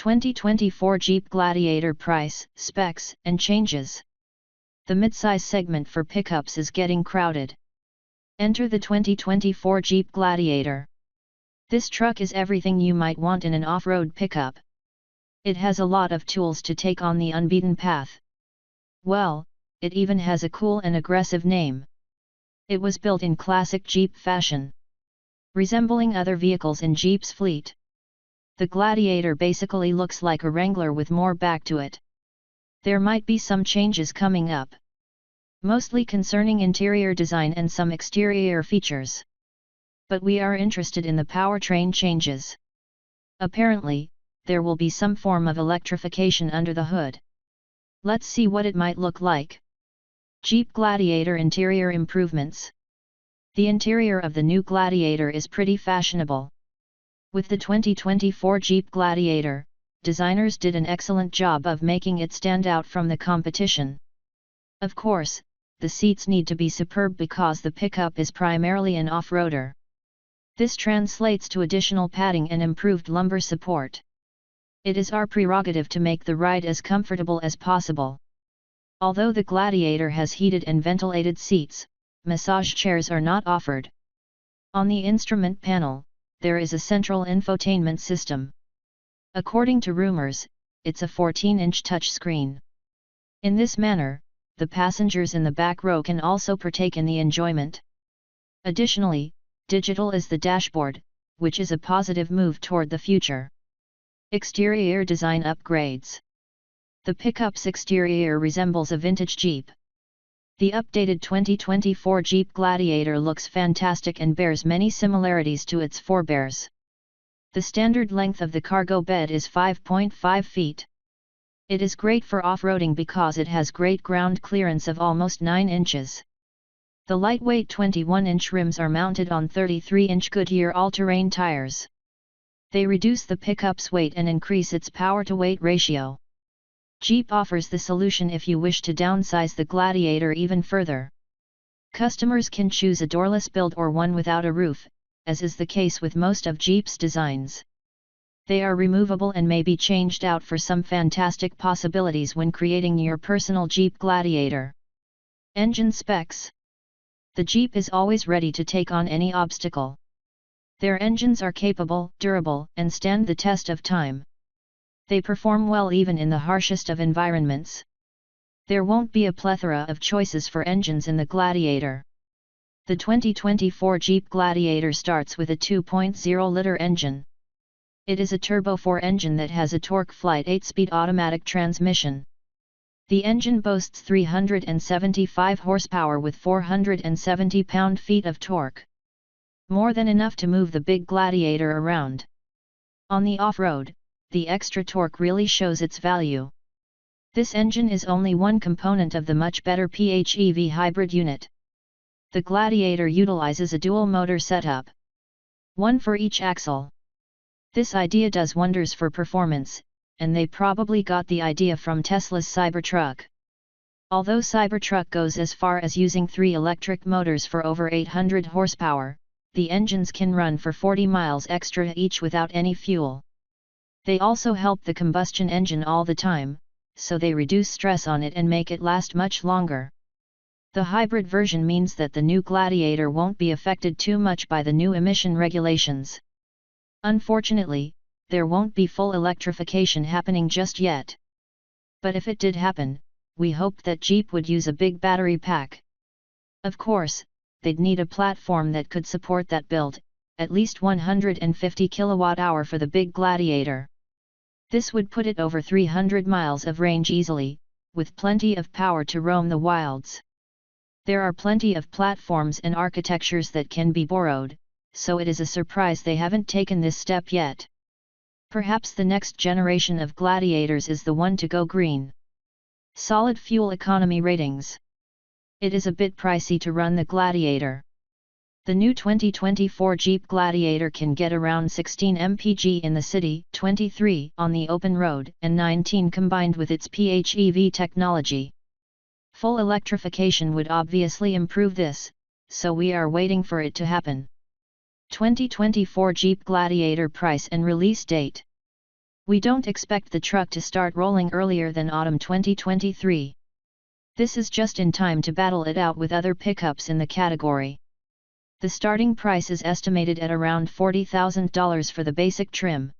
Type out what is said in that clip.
2024 Jeep Gladiator price, specs, and changes. The midsize segment for pickups is getting crowded. Enter the 2024 Jeep Gladiator. This truck is everything you might want in an off-road pickup. It has a lot of tools to take on the unbeaten path. Well, it even has a cool and aggressive name. It was built in classic Jeep fashion, resembling other vehicles in Jeep's fleet. The Gladiator basically looks like a Wrangler with more back to it. There might be some changes coming up, mostly concerning interior design and some exterior features. But we are interested in the powertrain changes. Apparently, there will be some form of electrification under the hood. Let's see what it might look like. Jeep Gladiator interior improvements. The interior of the new Gladiator is pretty fashionable. With the 2024 Jeep Gladiator, designers did an excellent job of making it stand out from the competition. Of course, the seats need to be superb because the pickup is primarily an off-roader. This translates to additional padding and improved lumbar support. It is our prerogative to make the ride as comfortable as possible. Although the Gladiator has heated and ventilated seats, massage chairs are not offered. On the instrument panel, there is a central infotainment system. According to rumors, it's a 14-inch touchscreen. In this manner, the passengers in the back row can also partake in the enjoyment. Additionally, digital is the dashboard, which is a positive move toward the future. Exterior design upgrades. The pickup's exterior resembles a vintage Jeep. The updated 2024 Jeep Gladiator looks fantastic and bears many similarities to its forebears. The standard length of the cargo bed is 5.5 feet. It is great for off-roading because it has great ground clearance of almost 9 inches. The lightweight 21-inch rims are mounted on 33-inch Goodyear all-terrain tires. They reduce the pickup's weight and increase its power-to-weight ratio. Jeep offers the solution if you wish to downsize the Gladiator even further. Customers can choose a doorless build or one without a roof, as is the case with most of Jeep's designs. They are removable and may be changed out for some fantastic possibilities when creating your personal Jeep Gladiator. Engine specs. The Jeep is always ready to take on any obstacle. Their engines are capable, durable, and stand the test of time. They perform well even in the harshest of environments. There won't be a plethora of choices for engines in the Gladiator. The 2024 Jeep Gladiator starts with a 2.0-liter engine. It is a Turbo 4 engine that has a Torque Flight 8-speed automatic transmission. The engine boasts 375 horsepower with 470 pound-feet of torque. More than enough to move the big Gladiator around. On the off-road, the extra torque really shows its value. This engine is only one component of the much better PHEV hybrid unit. The Gladiator utilizes a dual-motor setup, one for each axle. This idea does wonders for performance, and they probably got the idea from Tesla's Cybertruck. Although Cybertruck goes as far as using 3 electric motors for over 800 horsepower, the engines can run for 40 miles extra each without any fuel. They also help the combustion engine all the time, so they reduce stress on it and make it last much longer. The hybrid version means that the new Gladiator won't be affected too much by the new emission regulations. Unfortunately, there won't be full electrification happening just yet. But if it did happen, we hoped that Jeep would use a big battery pack. Of course, they'd need a platform that could support that build, at least 150 kWh for the big Gladiator. This would put it over 300 miles of range easily, with plenty of power to roam the wilds. There are plenty of platforms and architectures that can be borrowed, so it is a surprise they haven't taken this step yet. Perhaps the next generation of Gladiators is the one to go green. Solid fuel economy ratings. It is a bit pricey to run the Gladiator. The new 2024 Jeep Gladiator can get around 16 mpg in the city, 23 on the open road, and 19 combined with its PHEV technology. Full electrification would obviously improve this, so we are waiting for it to happen. 2024 Jeep Gladiator price and release date. We don't expect the truck to start rolling earlier than autumn 2023. This is just in time to battle it out with other pickups in the category. The starting price is estimated at around $40,000 for the basic trim,